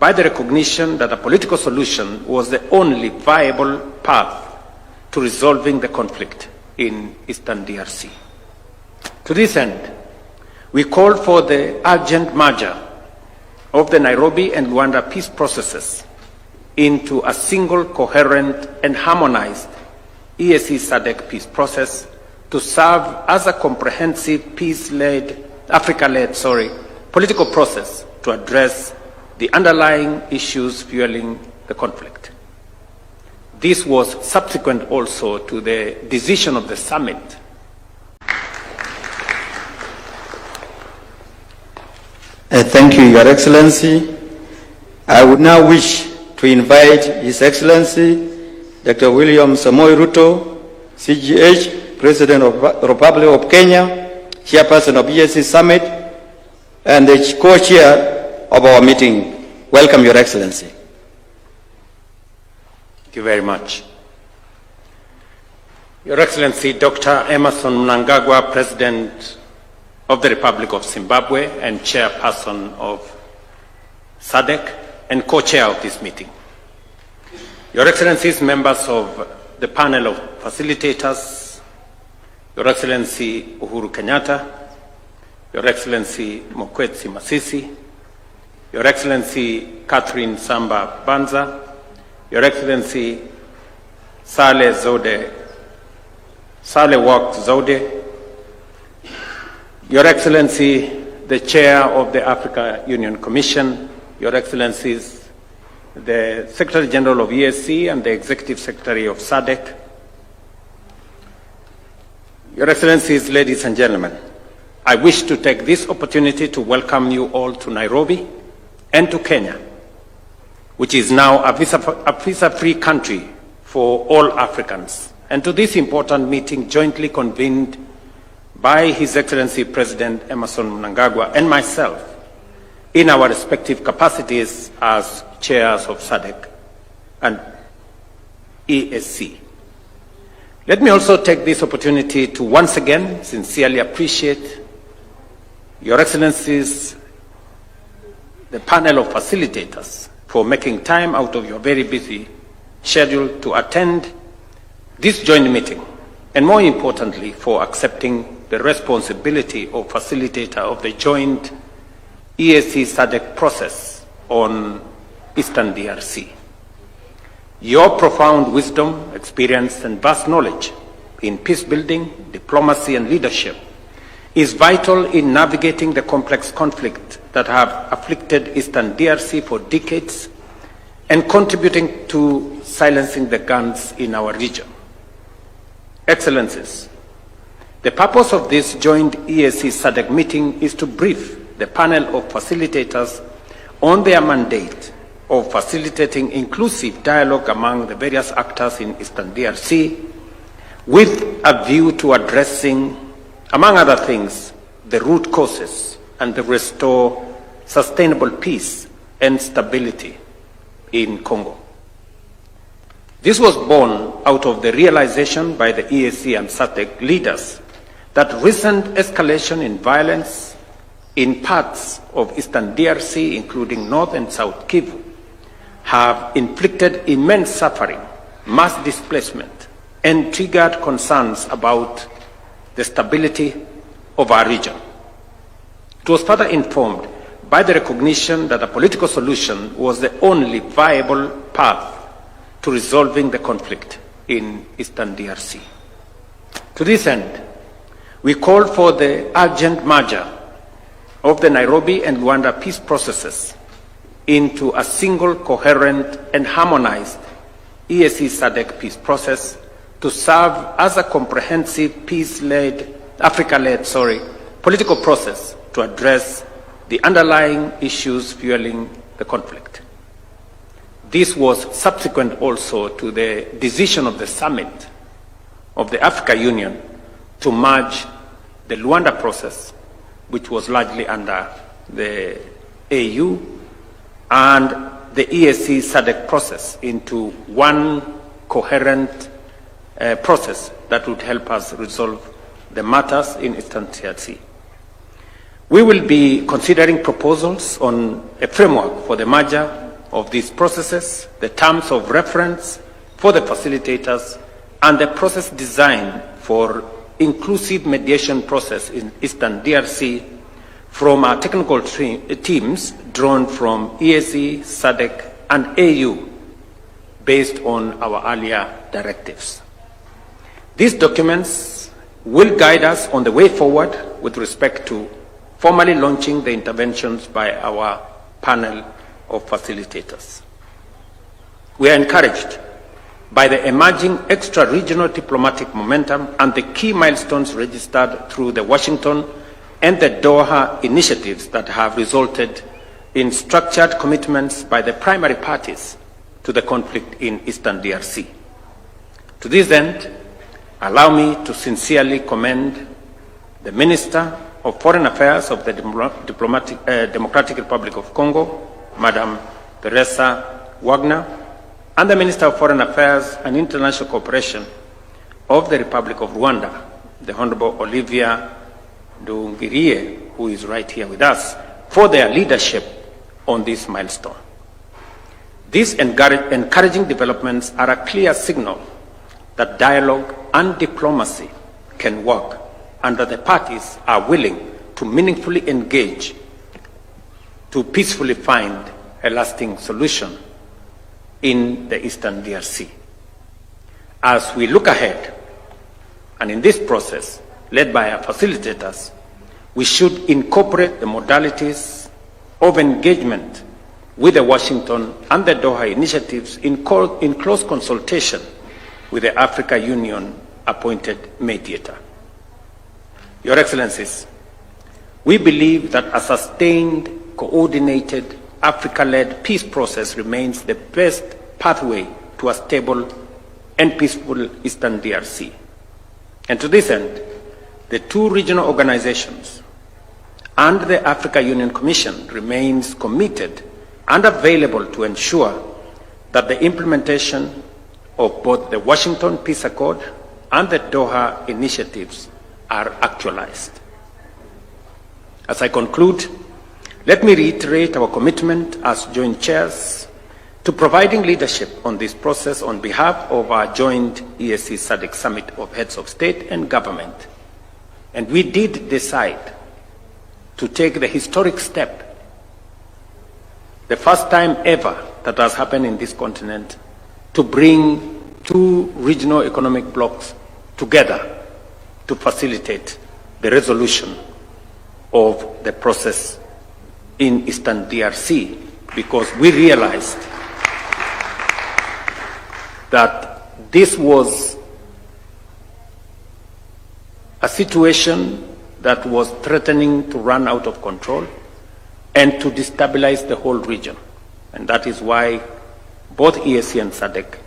by the recognition that a political solution was the only viable path to resolving the conflict in Eastern DRC. To this end, we called for the urgent merger of the Nairobi and Luanda peace processes into a single, coherent, and harmonized EAC SADC peace process to serve as a comprehensive Africa-led political process to address the underlying issues fueling the conflict. This was subsequent also to the decision of the summit Thank you, Your Excellency. I would now wish to invite His Excellency Dr. William Samoei Ruto, CGH, President of the Republic of Kenya, Chairperson of EAC Summit, and the co-chair of our meeting. Welcome, Your Excellency. Thank you very much. Your Excellency, Dr. Emmerson Mnangagwa, President of the Republic of Zimbabwe and Chairperson of SADC and co-chair of this meeting. Your Excellencies, members of the panel of facilitators, Your Excellency Uhuru Kenyatta, Your Excellency Mokwetsi Masisi, Your Excellency Catherine Samba Banza, Your Excellency Saleh Wak Zode, Your Excellency, the Chair of the Africa Union Commission, Your Excellencies, the Secretary General of EAC and the Executive Secretary of SADC, Your Excellencies, ladies and gentlemen, I wish to take this opportunity to welcome you all to Nairobi and to Kenya, which is now a visa-free country for all Africans, and to this important meeting jointly convened by His Excellency President Emmerson Mnangagwa and myself in our respective capacities as chairs of SADC and EAC. Let me also take this opportunity to once again sincerely appreciate Your Excellencies, the panel of facilitators, for making time out of your very busy schedule to attend this joint meeting, and more importantly, for accepting the responsibility of facilitator of the joint EAC SADC process on Eastern DRC. Your profound wisdom, experience, and vast knowledge in peace building, diplomacy, and leadership is vital in navigating the complex conflict that have afflicted Eastern DRC for decades and contributing to silencing the guns in our region. Excellencies, the purpose of this joint EAC SADC meeting is to brief the panel of facilitators on their mandate of facilitating inclusive dialogue among the various actors in Eastern DRC with a view to addressing, among other things, the root causes and to restore sustainable peace and stability in Congo. This was born out of the realization by the EAC and SADC leaders that recent escalation in violence in parts of Eastern DRC, including North and South Kivu, have inflicted immense suffering, mass displacement, and triggered concerns about the stability of our region. It was further informed by the recognition that a political solution was the only viable path to resolving the conflict in Eastern DRC. To this end, we called for the urgent merger of the Nairobi and Luanda peace processes into a single, coherent, and harmonized EAC SADC peace process to serve as a comprehensive Africa-led political process to address the underlying issues fueling the conflict. This was subsequent also to the decision of the summit of the Africa Union to merge the Luanda process, which was largely under the AU, and the EAC SADC process into one coherent process that would help us resolve the matters in Eastern DRC. We will be considering proposals on a framework for the merger of these processes, the terms of reference for the facilitators, and the process design for inclusive mediation process in Eastern DRC from our technical teams drawn from EAC, SADC, and AU based on our earlier directives. These documents will guide us on the way forward with respect to formally launching the interventions by our panel of facilitators. We are encouraged by the emerging extra-regional diplomatic momentum and the key milestones registered through the Washington and the Doha initiatives that have resulted in structured commitments by the primary parties to the conflict in Eastern DRC. To this end, allow me to sincerely commend the Minister of Foreign Affairs of the Democratic Republic of Congo, Madam Teresa Wagner, and the Minister of Foreign Affairs and International Cooperation of the Republic of Rwanda, the Honorable Olivia Nduhungirehe, who is right here with us, for their leadership on this milestone. These encouraging developments are a clear signal that dialogue and diplomacy can work and that the parties are willing to meaningfully engage to peacefully find a lasting solution in the Eastern DRC. As we look ahead, and in this process, led by our facilitators, we should incorporate the modalities of engagement with the Washington and the Doha initiatives in close consultation with the Africa Union appointed mediator. Your Excellencies, we believe that a sustained, coordinated, Africa-led peace process remains the best pathway to a stable and peaceful Eastern DRC. And to this end, the two regional organizations and the Africa Union Commission remains committed and available to ensure that the implementation of both the Washington Peace Accord and the Doha initiatives are actualized. As I conclude, let me reiterate our commitment as joint chairs to providing leadership on this process on behalf of our joint EAC SADC Summit of Heads of State and Government. And we did decide to take the historic step, the first time ever that has happened in this continent, to bring two regional economic blocs together to facilitate the resolution of the process in Eastern DRC, because we realized that this was a situation that was threatening to run out of control and to destabilize the whole region. And that is why both EAC and SADC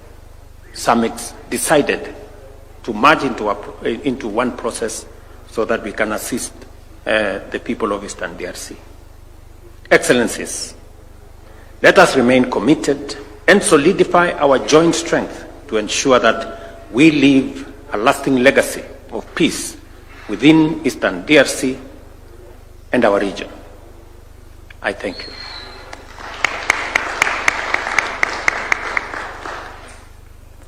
summits decided to merge into one process so that we can assist the people of Eastern DRC. Excellencies, let us remain committed and solidify our joint strength to ensure that we leave a lasting legacy of peace within Eastern DRC and our region. I thank you.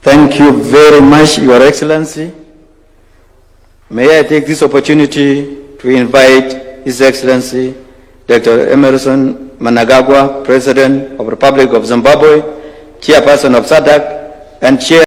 Thank you very much, Your Excellency. May I take this opportunity to invite His Excellency Dr. Emerson Mnangagwa, President of the Republic of Zimbabwe, Chairperson of SADC, and Chair